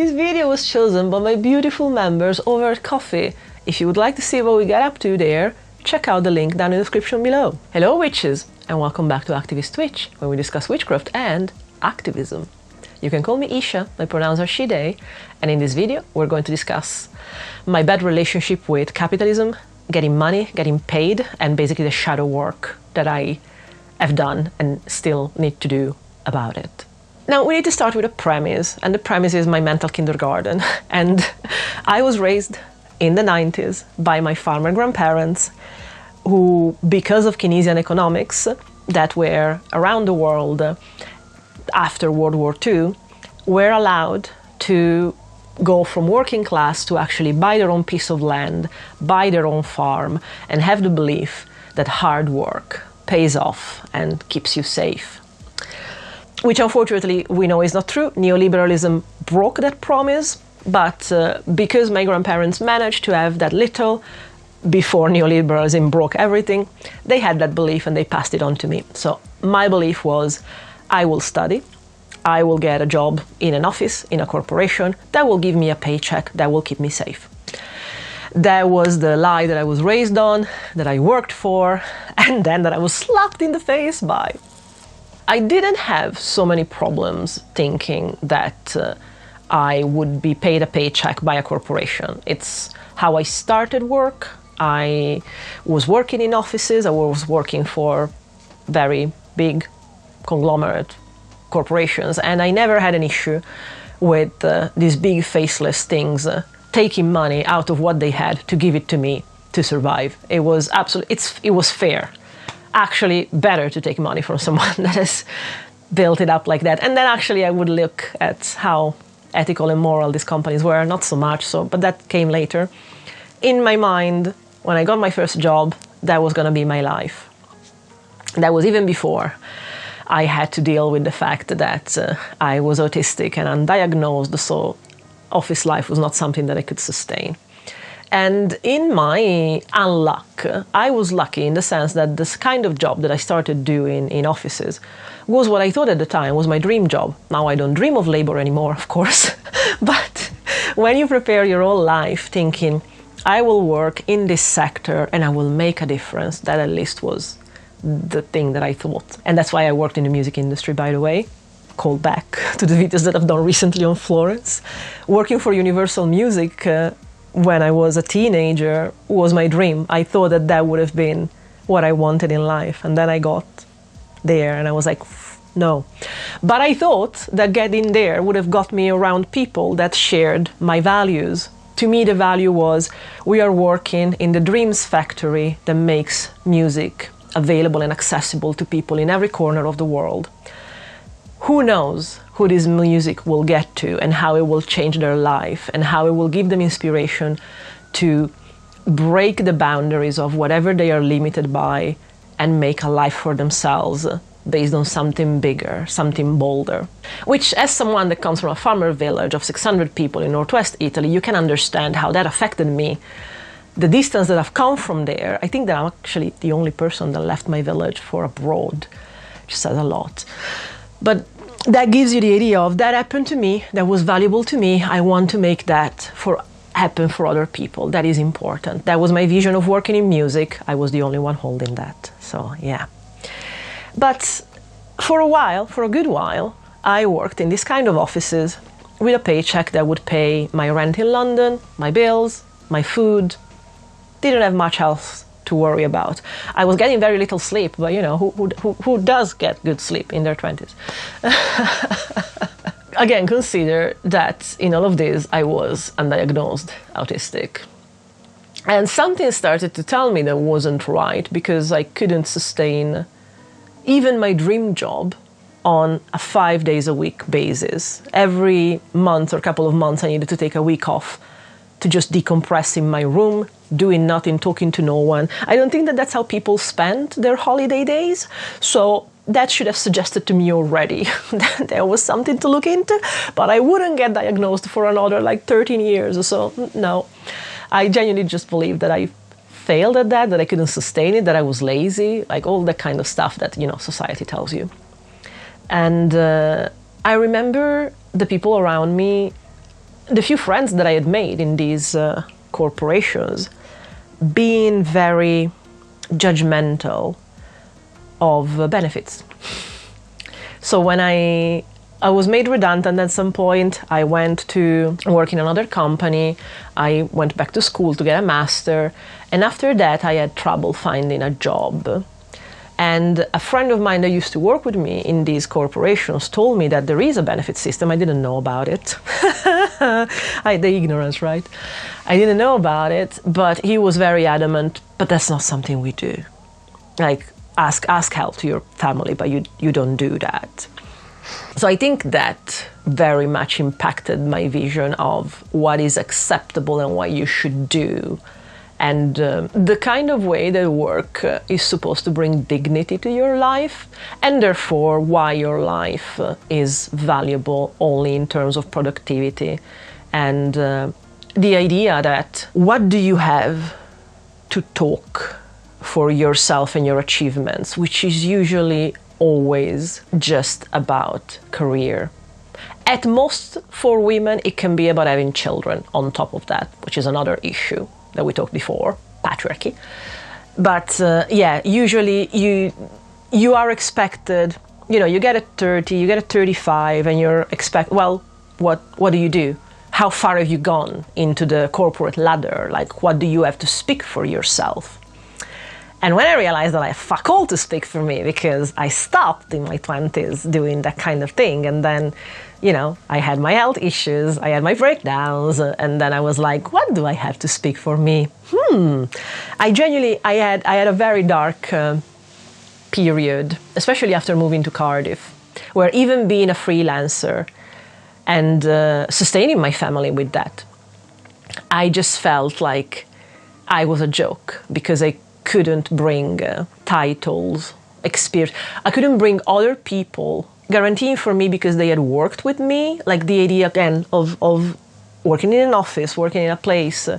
This video was chosen by my beautiful members over at Coffee. If you would like to see what we get up to there, check out the link down in the description below. Hello witches, and welcome back to Activist Twitch, where we discuss witchcraft and activism. You can call me Isha, my pronouns are she, they, and in this video we're going to discuss my bad relationship with capitalism, getting money, getting paid, and basically the shadow work that I have done and still need to do about it. Now, we need to start with a premise, and the premise is my mental kindergarten. And I was raised in the 90s by my farmer grandparents who, because of Keynesian economics that were around the world after World War II, were allowed to go from working class to actually buy their own piece of land, buy their own farm, and have the belief that hard work pays off and keeps you safe. Which unfortunately we know is not true. Neoliberalism broke that promise, but because my grandparents managed to have that little before neoliberalism broke everything, they had that belief and they passed it on to me. So my belief was, I will study, I will get a job in an office, in a corporation, that will give me a paycheck, that will keep me safe. That was the lie that I was raised on, that I worked for, and then that I was slapped in the face by. I didn't have so many problems thinking that I would be paid a paycheck by a corporation. It's how I started work. I was working in offices, I was working for very big conglomerate corporations, and I never had an issue with these big faceless things taking money out of what they had to give it to me to survive. It was it was fair. Actually better to take money from someone that has built it up like that. And then actually I would look at how ethical and moral these companies were, not so much so, but that came later. In my mind, when I got my first job, that was gonna be my life. That was even before I had to deal with the fact that I was autistic and undiagnosed, so office life was not something that I could sustain. And in my unluck, I was lucky in the sense that this kind of job that I started doing in offices was what I thought at the time was my dream job. Now I don't dream of labor anymore, of course, but when you prepare your whole life thinking, I will work in this sector and I will make a difference, that at least was the thing that I thought. And that's why I worked in the music industry, by the way. Call back to the videos that I've done recently on Florence. Working for Universal Music when I was a teenager was my dream. I thought that that would have been what I wanted in life. And then I got there and I was like, no. But I thought that getting there would have got me around people that shared my values. To me, the value was we are working in the dreams factory that makes music available and accessible to people in every corner of the world. Who knows who this music will get to and how it will change their life and how it will give them inspiration to break the boundaries of whatever they are limited by and make a life for themselves based on something bigger, something bolder. Which, as someone that comes from a farmer village of 600 people in northwest Italy, you can understand how that affected me. The distance that I've come from there, I think that I'm actually the only person that left my village for abroad, which says a lot. But that gives you the idea of that happened to me, that was valuable to me, I want to make that happen for other people, that is important. That was my vision of working in music, I was the only one holding that, so yeah. But for a while, for a good while, I worked in this kind of offices with a paycheck that would pay my rent in London, my bills, my food, didn't have much else to worry about. I was getting very little sleep, but you know, who does get good sleep in their 20s? Again, consider that in all of this, I was undiagnosed autistic. And something started to tell me that wasn't right because I couldn't sustain even my dream job on a 5 days a week basis. Every month or couple of months, I needed to take a week off to just decompress in my room, doing nothing, talking to no one. I don't think that that's how people spend their holiday days. So that should have suggested to me already that there was something to look into, but I wouldn't get diagnosed for another like 13 years or so. No, I genuinely just believed that I failed at that I couldn't sustain it, that I was lazy, like all that kind of stuff that, you know, society tells you. And I remember the people around me the few friends that I had made in these corporations being very judgmental of benefits. So when I was made redundant at some point, I went to work in another company. I went back to school to get a master. And after that, I had trouble finding a job. And a friend of mine that used to work with me in these corporations told me that there is a benefit system. I didn't know about it. The ignorance, right? I didn't know about it, but he was very adamant, but that's not something we do. Like, ask help to your family, but you don't do that. So I think that very much impacted my vision of what is acceptable and what you should do. And the kind of way that work is supposed to bring dignity to your life, and therefore why your life is valuable only in terms of productivity. And the idea that what do you have to talk for yourself and your achievements, which is usually always just about career. At most, for women, it can be about having children on top of that, which is another issue that we talked before, patriarchy. But yeah, usually you are expected, you get at 30, you get at 35, and you're well, what do you do? How far have you gone into the corporate ladder? Like, what do you have to speak for yourself? And when I realized that I have fuck all to speak for me, because I stopped in my 20s doing that kind of thing, and then, I had my health issues, I had my breakdowns, and then I was like, what do I have to speak for me? I had a very dark period, especially after moving to Cardiff, where even being a freelancer and sustaining my family with that, I just felt like I was a joke, because I couldn't bring titles, experience. I couldn't bring other people guaranteeing for me, because they had worked with me, like the idea again of working in an office, working in a place,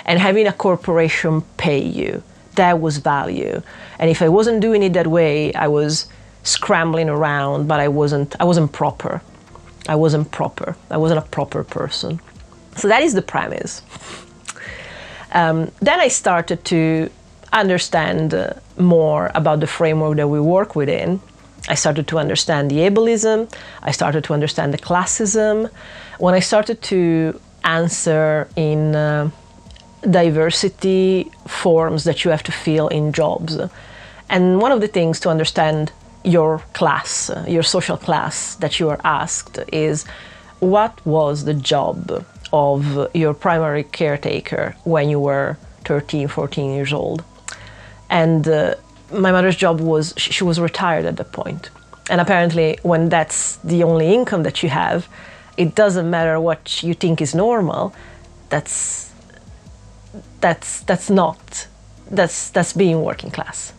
and having a corporation pay you. That was value. And if I wasn't doing it that way, I was scrambling around, but I wasn't proper. I wasn't a proper person. So that is the premise. Then I started to understand more about the framework that we work within. I started to understand the ableism. I started to understand the classism. When I started to answer in diversity forms that you have to fill in jobs. And one of the things to understand your class, your social class that you are asked is, what was the job of your primary caretaker when you were 13, 14 years old? And my mother's job was, she was retired at that point. And apparently when that's the only income that you have, it doesn't matter what you think is normal. That's being working class.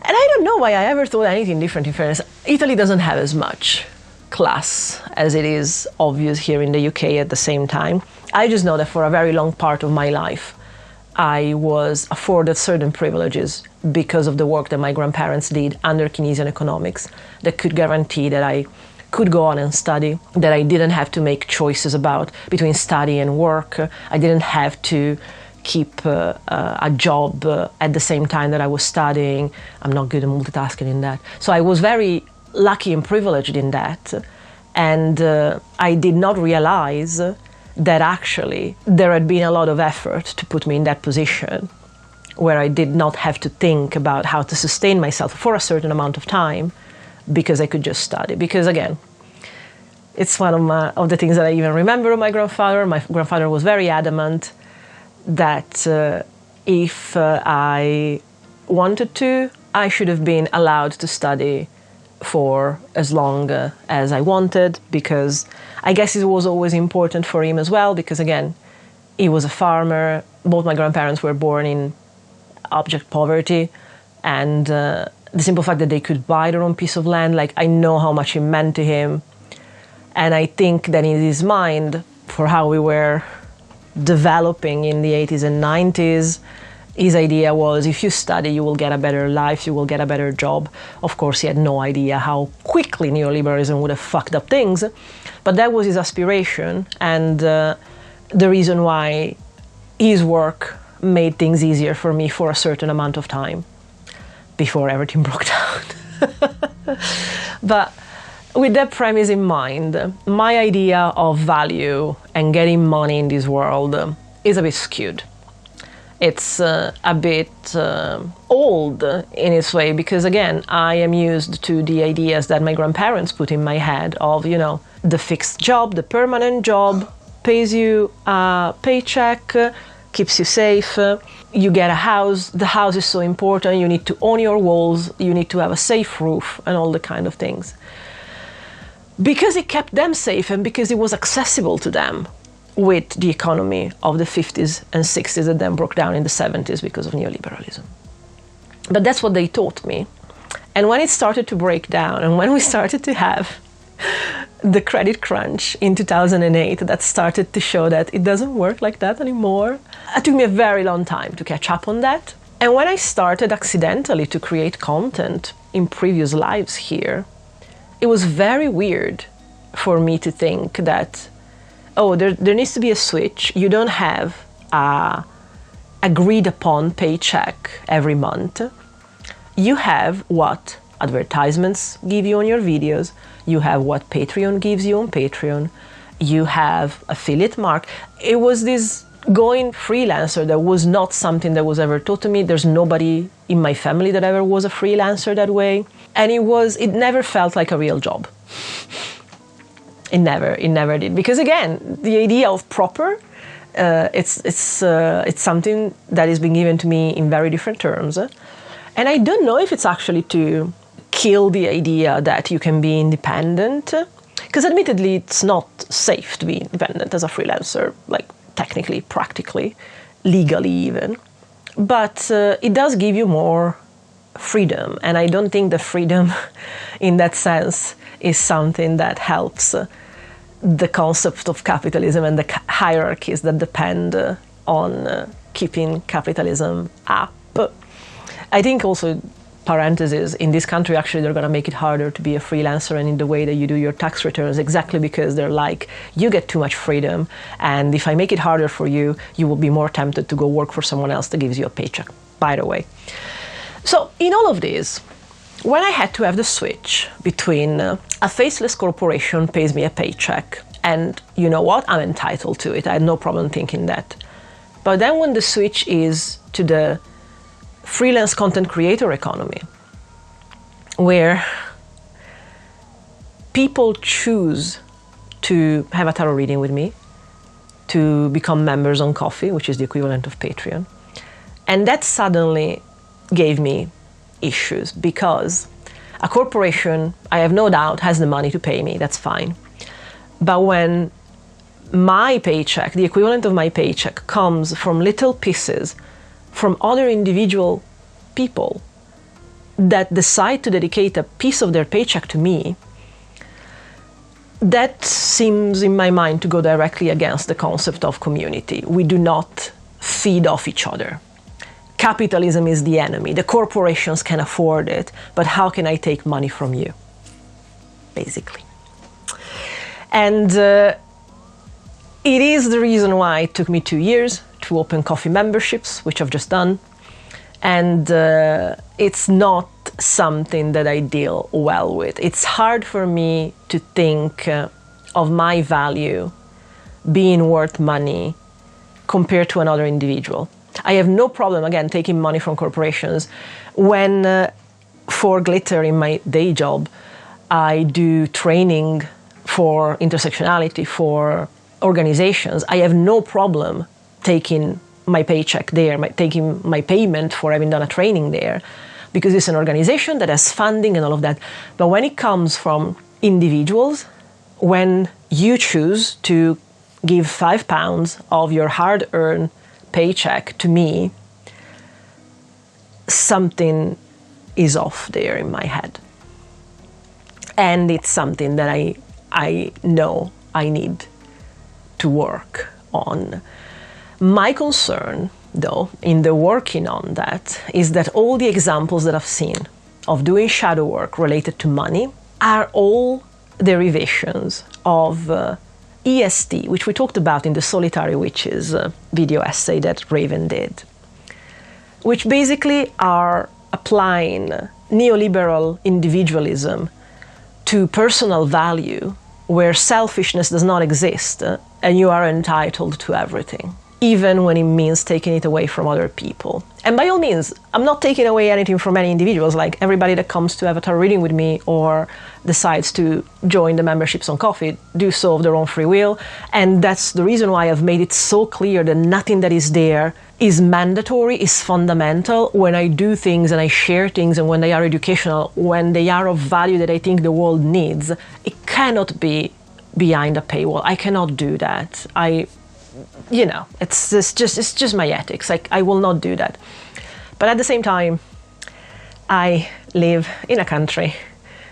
And I don't know why I ever thought anything different, in fairness. Italy doesn't have as much class as it is obvious here in the UK at the same time. I just know that for a very long part of my life, I was afforded certain privileges because of the work that my grandparents did under Keynesian economics that could guarantee that I could go on and study, that I didn't have to make choices between study and work. I didn't have to keep a job at the same time that I was studying. I'm not good at multitasking in that. So I was very lucky and privileged in that. And I did not realize that actually there had been a lot of effort to put me in that position where I did not have to think about how to sustain myself for a certain amount of time, because I could just study. Because again, it's one of the things that I even remember of my grandfather. My grandfather was very adamant that if I wanted to, I should have been allowed to study for as long as I wanted, because I guess it was always important for him as well, because again, he was a farmer. Both my grandparents were born in abject poverty, and the simple fact that they could buy their own piece of land, like, I know how much it meant to him. And I think that in his mind, for how we were developing in the 80s and 90s, His idea was, if you study, you will get a better life, you will get a better job. Of course, he had no idea how quickly neoliberalism would have fucked up things, but that was his aspiration, and the reason why his work made things easier for me for a certain amount of time before everything broke down. But with that premise in mind, my idea of value and getting money in this world is a bit skewed. It's a bit old in its way, because again, I am used to the ideas that my grandparents put in my head of, you know, the fixed job, the permanent job, pays you a paycheck, keeps you safe, you get a house, the house is so important, you need to own your walls, you need to have a safe roof, and all the kind of things. Because it kept them safe and because it was accessible to them with the economy of the 50s and 60s that then broke down in the 70s because of neoliberalism. But that's what they taught me. And when it started to break down, and when we started to have the credit crunch in 2008 that started to show that it doesn't work like that anymore, it took me a very long time to catch up on that. And when I started accidentally to create content in previous lives here, it was very weird for me to think that, oh, there needs to be a switch. You don't have a agreed upon paycheck every month. You have what advertisements give you on your videos. You have what Patreon gives you on Patreon. You have affiliate mark. It was this going freelancer that was not something that was ever taught to me. There's nobody in my family that ever was a freelancer that way. And it never felt like a real job. It never did. Because again, the idea of proper, it's something that is being given to me in very different terms. And I don't know if it's actually to kill the idea that you can be independent. Because admittedly, it's not safe to be independent as a freelancer, like technically, practically, legally even. But it does give you more freedom. And I don't think the freedom in that sense is something that helps the concept of capitalism and the hierarchies that depend on keeping capitalism up. I think also, parenthesis, in this country actually they're going to make it harder to be a freelancer and in the way that you do your tax returns, exactly because they're like, you get too much freedom, and if I make it harder for you, you will be more tempted to go work for someone else that gives you a paycheck, by the way. So in all of this, when I had to have the switch between a faceless corporation pays me a paycheck, and you know what, I'm entitled to it, I had no problem thinking that. But then when the switch is to the freelance content creator economy, where people choose to have a tarot reading with me, to become members on Ko-fi, which is the equivalent of Patreon, and that suddenly gave me issues, because a corporation, I have no doubt, has the money to pay me, that's fine. But when my paycheck, the equivalent of my paycheck, comes from little pieces from other individual people that decide to dedicate a piece of their paycheck to me, that seems in my mind to go directly against the concept of community. We do not feed off each other. Capitalism is the enemy. The corporations can afford it, but how can I take money from you? Basically. And it is the reason why it took me 2 years to open Ko-fi memberships, which I've just done. And it's not something that I deal well with. It's hard for me to think of my value being worth money compared to another individual. I have no problem, again, taking money from corporations when, for Glitter in my day job, I do training for intersectionality for organizations. I have no problem taking my paycheck there, taking my payment for having done a training there, because it's an organization that has funding and all of that. But when it comes from individuals, when you choose to give £5 of your hard-earned paycheck to me, something is off there in my head. And it's something that I know I need to work on. My concern though, in the working on that, is that all the examples that I've seen of doing shadow work related to money are all derivations of EST, which we talked about in the Solitary Witches video essay that Raven did, which basically are applying neoliberal individualism to personal value, where selfishness does not exist and you are entitled to everything, even when it means taking it away from other people. And by all means, I'm not taking away anything from any individuals, like everybody that comes to Avatar reading with me or decides to join the memberships on Coffee do so of their own free will. And that's the reason why I've made it so clear that nothing that is there is mandatory, is fundamental. When I do things and I share things and when they are educational, when they are of value that I think the world needs, it cannot be behind a paywall. I cannot do that. It's just my ethics. I will not do that. But at the same time, I live in a country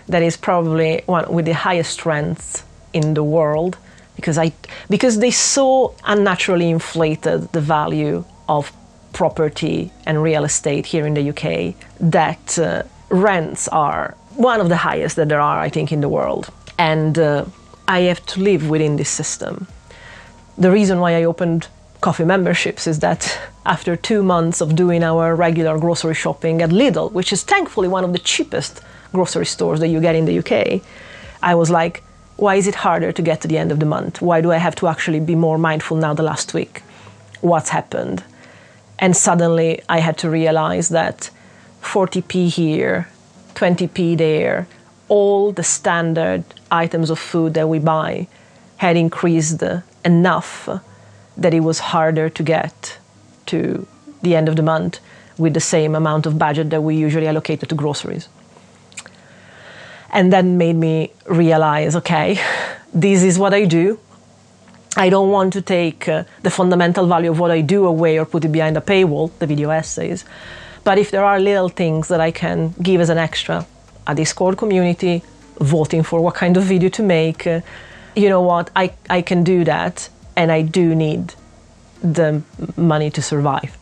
that is probably one with the highest rents in the world, because they so unnaturally inflated the value of property and real estate here in the UK that rents are one of the highest that there are, I think, in the world. And I have to live within this system. The reason why I opened Coffee memberships is that after 2 months of doing our regular grocery shopping at Lidl, which is thankfully one of the cheapest grocery stores that you get in the UK, I was like, why is it harder to get to the end of the month? Why do I have to actually be more mindful now the last week? What's happened? And suddenly I had to realize that 40p here, 20p there, all the standard items of food that we buy had increased enough that it was harder to get to the end of the month with the same amount of budget that we usually allocated to groceries. And that made me realize, okay, this is what I do. I don't want to take the fundamental value of what I do away or put it behind a paywall, the video essays. But if there are little things that I can give as an extra, a Discord community, voting for what kind of video to make, you know what, I can do that, and I do need the money to survive.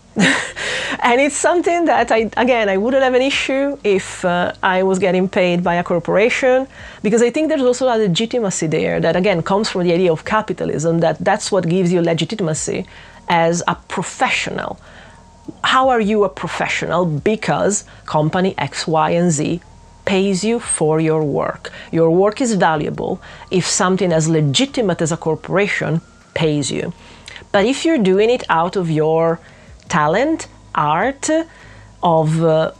And it's something that, I wouldn't have an issue if I was getting paid by a corporation, because I think there's also a legitimacy there that, again, comes from the idea of capitalism, that's what gives you legitimacy as a professional. How are you a professional? Because company X, Y, and Z pays you for your work. Your work is valuable if something as legitimate as a corporation pays you. But if you're doing it out of your talent, art, of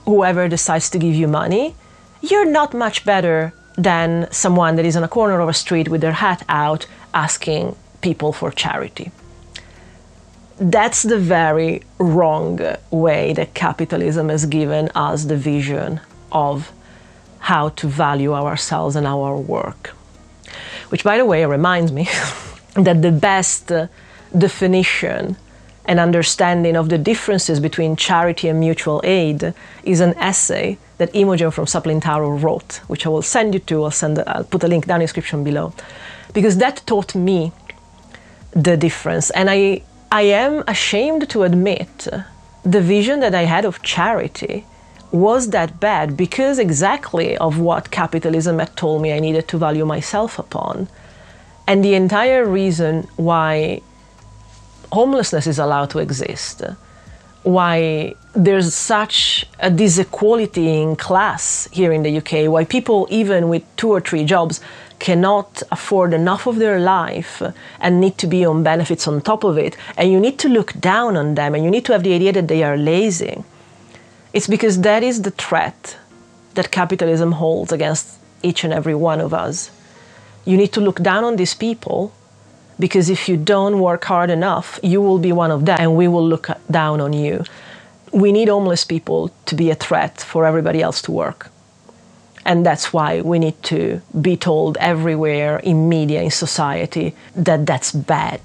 whoever decides to give you money, you're not much better than someone that is on a corner of a street with their hat out asking people for charity. That's the very wrong way that capitalism has given us the vision of how to value ourselves and our work. Which, by the way, reminds me that the best definition and understanding of the differences between charity and mutual aid is an essay that Imogen from Saplintaro wrote, which I will send you to. I'll put a link down in the description below, because that taught me the difference. And I am ashamed to admit the vision that I had of charity was that bad because exactly of what capitalism had told me I needed to value myself upon. And the entire reason why homelessness is allowed to exist, why there's such a disequality in class here in the UK, why people even with 2 or 3 jobs cannot afford enough of their life and need to be on benefits on top of it, and you need to look down on them and you need to have the idea that they are lazy. It's because that is the threat that capitalism holds against each and every one of us. You need to look down on these people, because if you don't work hard enough, you will be one of them and we will look down on you. We need homeless people to be a threat for everybody else to work. And that's why we need to be told everywhere in media, in society, that that's bad.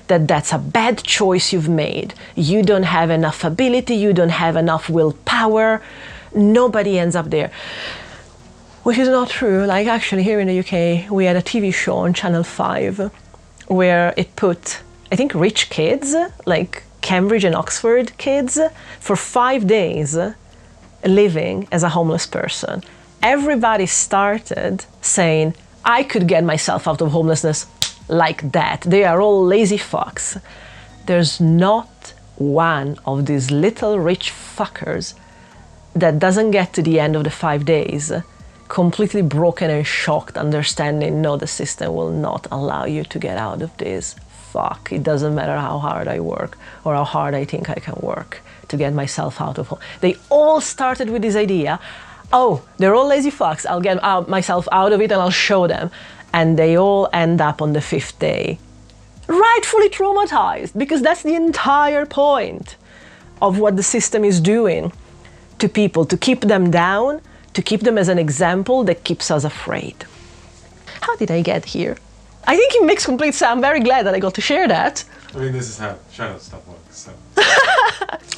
That's a bad choice you've made. You don't have enough ability, you don't have enough willpower. Nobody ends up there. Which is not true. Like, actually, here in the UK, we had a TV show on Channel 5 where it put, I think, rich kids, like Cambridge and Oxford kids for 5 days living as a homeless person. Everybody started saying, I could get myself out of homelessness like that. They are all lazy fucks. There's not one of these little rich fuckers that doesn't get to the end of the 5 days completely broken and shocked, understanding, no, the system will not allow you to get out of this. Fuck, it doesn't matter how hard I work or how hard I think I can work to get myself out of home. They all started with this idea, oh, they're all lazy fucks, I'll get myself out of it and I'll show them. And they all end up on the 5th day rightfully traumatized, because that's the entire point of what the system is doing to people, to keep them down, to keep them as an example that keeps us afraid. How did I get here? I think it makes complete sense. I'm very glad that I got to share that. I mean, this is how shadow stuff works. So.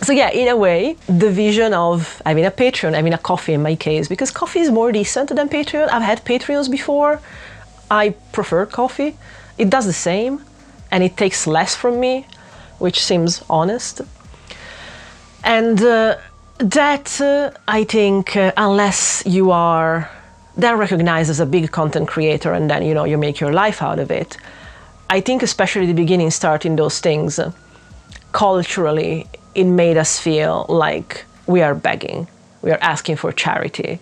So yeah, in a way, the vision of having a Patreon, having a coffee in my case, because coffee is more decent than Patreon. I've had Patreons before. I prefer coffee. It does the same, and it takes less from me, which seems honest. And I think, unless you are then recognized as a big content creator and then, you make your life out of it, I think especially the beginning, starting those things, culturally, it made us feel like we are begging, we are asking for charity.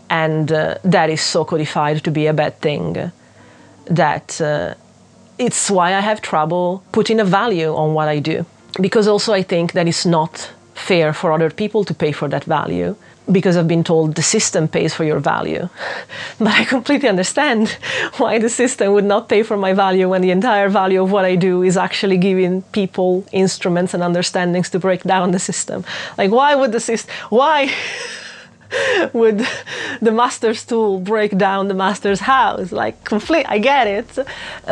And that is so codified to be a bad thing that it's why I have trouble putting a value on what I do. Because also I think that it's not fair for other people to pay for that value, because I've been told the system pays for your value. But I completely understand why the system would not pay for my value when the entire value of what I do is actually giving people instruments and understandings to break down the system. Like, why would would the master's tool break down the master's house? Like, I get it,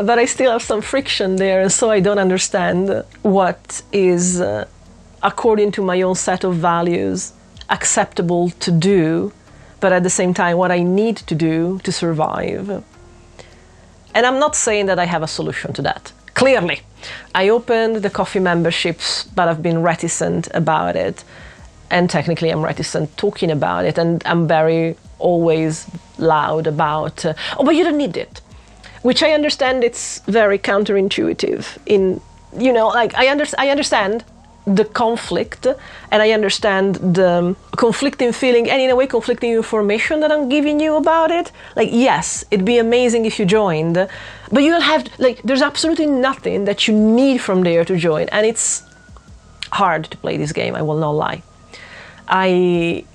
but I still have some friction there, and so I don't understand what is according to my own set of values, acceptable to do, but at the same time, what I need to do to survive. And I'm not saying that I have a solution to that. Clearly, I opened the coffee memberships, but I've been reticent about it. And technically, I'm reticent talking about it. And I'm very always loud about, oh, but you don't need it. Which I understand it's very counterintuitive. I understand the conflict, and I understand the conflicting feeling, and in a way conflicting information that I'm giving you about it. Like, yes, it'd be amazing if you joined, but you don't have to, there's absolutely nothing that you need from there to join, and it's hard to play this game, I will not lie. I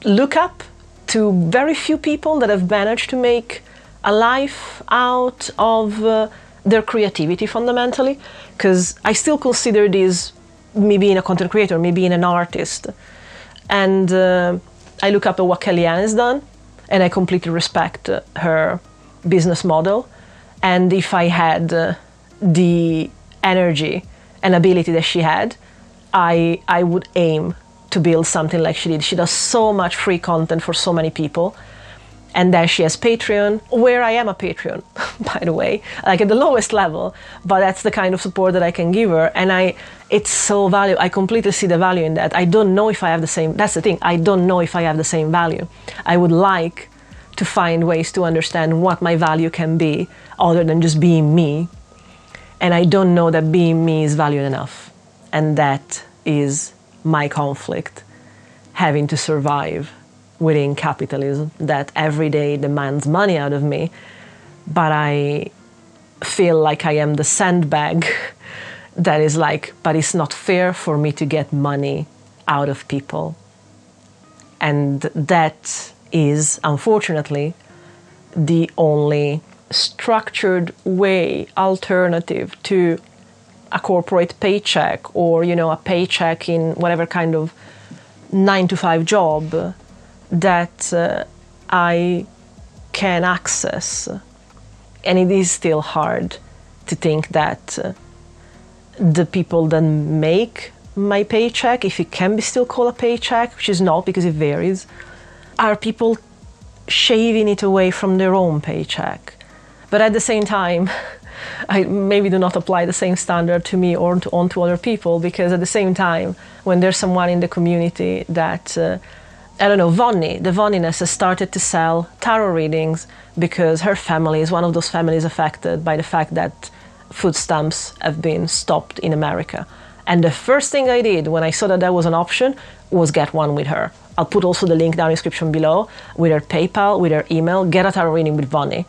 look up to very few people that have managed to make a life out of their creativity fundamentally, because I still consider this me being a content creator, me being an artist. And I look up at what Kellyanne has done, and I completely respect her business model. And if I had the energy and ability that she had, I would aim to build something like she did. She does so much free content for so many people. And then she has Patreon, where I am a Patreon, by the way, like at the lowest level, but that's the kind of support that I can give her. And it's so valuable. I completely see the value in that. I don't know if I have the same, that's the thing, I don't know if I have the same value. I would like to find ways to understand what my value can be, other than just being me. And I don't know that being me is valued enough. And that is my conflict, having to survive within capitalism that every day demands money out of me, but I feel like I am the sandbag that is like, but it's not fair for me to get money out of people. And that is, unfortunately, the only structured way, alternative to a corporate paycheck or, a paycheck in whatever kind of 9-to-5 job that I can access. And it is still hard to think that the people that make my paycheck, if it can be still called a paycheck, which is not because it varies, are people shaving it away from their own paycheck. But at the same time, I maybe do not apply the same standard to me or onto other people, because at the same time, when there's someone in the community that, I don't know, Vonnie, the Vonniness has started to sell tarot readings because her family is one of those families affected by the fact that food stamps have been stopped in America. And the first thing I did when I saw that was an option was get one with her. I'll put also the link down in the description below with her PayPal, with her email. Get a tarot reading with Vonnie.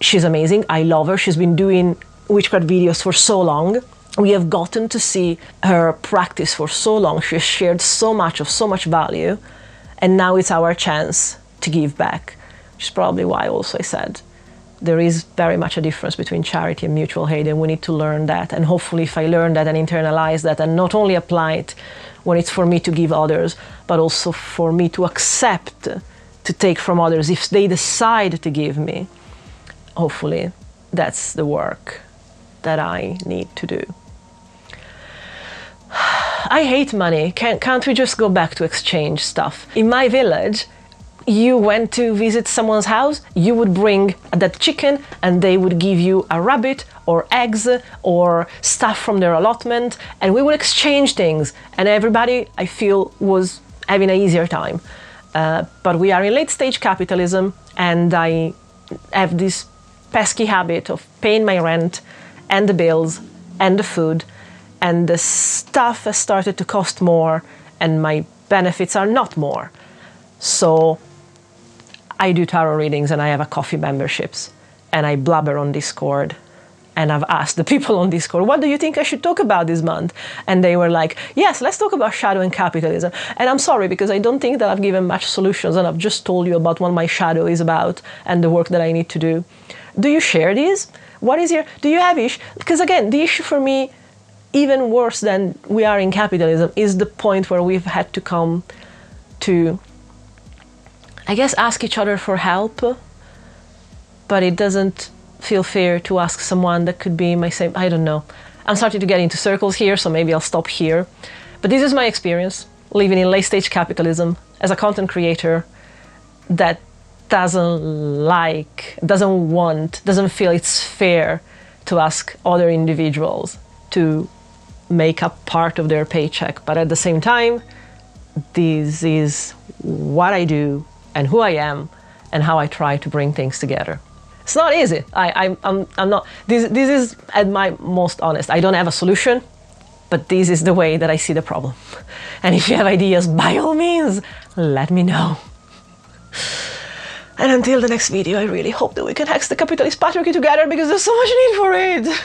She's amazing. I love her. She's been doing witchcraft videos for so long. We have gotten to see her practice for so long. She has shared so much of so much value. And now it's our chance to give back. Which is probably why also I said there is very much a difference between charity and mutual aid, and we need to learn that. And hopefully if I learn that and internalize that and not only apply it when it's for me to give others, but also for me to accept to take from others if they decide to give me, hopefully that's the work that I need to do. I hate money. Can't we just go back to exchange stuff? In my village, you went to visit someone's house, you would bring that chicken and they would give you a rabbit or eggs or stuff from their allotment, and we would exchange things, and everybody, I feel, was having an easier time. But we are in late stage capitalism, and I have this pesky habit of paying my rent and the bills and the food, and the stuff has started to cost more and my benefits are not more. So I do tarot readings and I have a coffee memberships and I blabber on Discord, and I've asked the people on Discord, what do you think I should talk about this month? And they were like, yes, let's talk about shadow and capitalism. And I'm sorry, because I don't think that I've given much solutions, and I've just told you about what my shadow is about and the work that I need to do. Do you share these? What is your, do you have issue? Because again, the issue for me, even worse than we are in capitalism, is the point where we've had to come to, I guess, ask each other for help, but it doesn't feel fair to ask someone that could be my same, I don't know. I'm starting to get into circles here, so maybe I'll stop here. But this is my experience, living in late stage capitalism as a content creator that doesn't feel it's fair to ask other individuals to make up part of their paycheck. But at the same time, this is what I do and who I am and how I try to bring things together. It's not easy. I'm not, this is at my most honest. I don't have a solution, but this is the way that I see the problem. And if you have ideas, by all means, let me know. And until the next video, I really hope that we can hack the capitalist patriarchy together, because there's so much need for it.